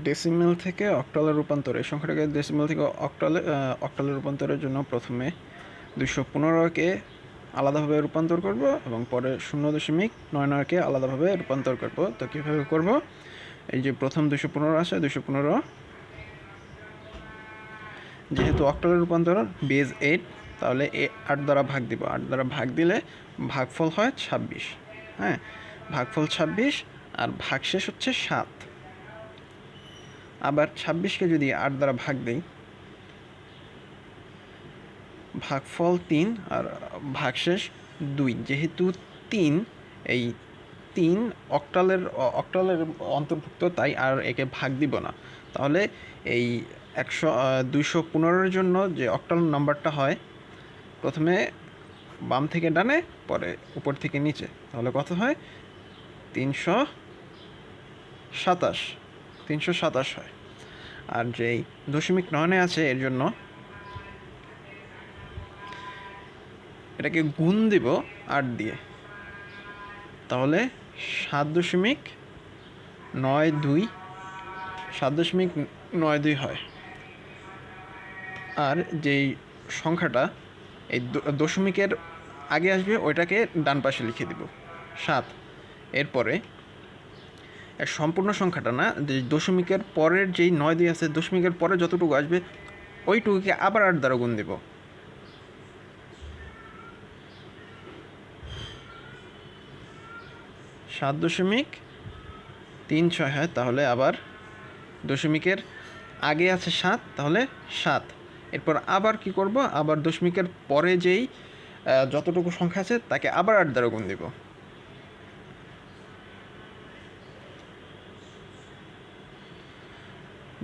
Decimal থেকে অক্টালে রূপান্তর, এই সংখ্যাটাকে ডেসিমেল থেকে অক্টালে রূপান্তরের জন্য প্রথমে 215কে আলাদাভাবে রূপান্তর করব এবং পরে 0.99কে আলাদাভাবে রূপান্তর করব। তো কীভাবে করব? এই যে প্রথম 215 আছে, 215 যেহেতু অক্টালে রূপান্তর বেজ 8, তাহলে 8 দ্বারা ভাগ দিব। 8 দ্বারা ভাগ দিলে ভাগফল হয় 26। হ্যাঁ, ভাগফল 26 আর ভাগশেষ হচ্ছে 7। আবার 26কে যদি 8 দ্বারা ভাগ দিই, ভাগফল 3 আর ভাগশেষ 2। যেহেতু 3 এই 3 অক্টালের অন্তর্ভুক্ত, তাই আর একে ভাগ দিব না। তাহলে এই 215-এর জন্য যে অক্টাল নাম্বারটা হয়, প্রথমে বাম থেকে ডানে, পরে উপর থেকে নিচে, তাহলে কত হয়? 327 হয়। আর যেই 0.9 আছে এর জন্য এটাকে গুণ দিব 8 দিয়ে, তাহলে 7.92 হয়। আর যেই সংখ্যাটা এই দশমিকের আগে আসবে ওইটাকে ডান পাশে লিখে দিব 7। এরপরে সম্পূর্ণ সংখ্যাটা না, যে দশমিকের পরের যেই 9 আছে, দশমিকের পরে যতটুকু আসবে ওইটুকুকে আবার 8 দ্বারা গুণ দেব। সাত 7.36 হয়। তাহলে আবার দশমিকের আগে আছে 7, তাহলে 7। এরপর আবার কি করব? আবার দশমিকের পরে যেই যতটুকু সংখ্যা আছে তাকে আবার 8 দ্বারা গুণ দেব।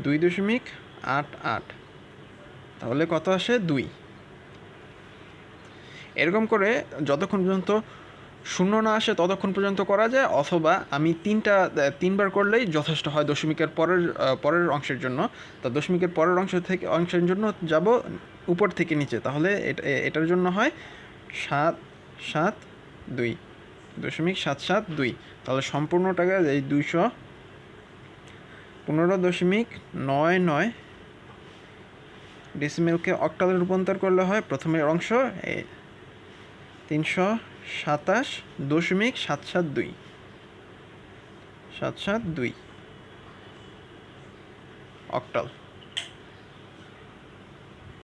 2.88। তাহলে কত আসে? 2। এরকম করে যতক্ষণ পর্যন্ত 0 না আসে ততক্ষণ পর্যন্ত করা যায়, অথবা আমি 3বার করলেই যথেষ্ট হয় দশমিকের পরের অংশের জন্য। তো দশমিকের পরের অংশের জন্য যাব উপর থেকে নিচে, তাহলে এটার জন্য হয় 7.7.2। তাহলে সম্পূর্ণটাকে এই 215.99 ডেসিমেলকে অক্টালে রূপান্তর করলে হয় প্রথমের অংশ 327.772 অক্টাল।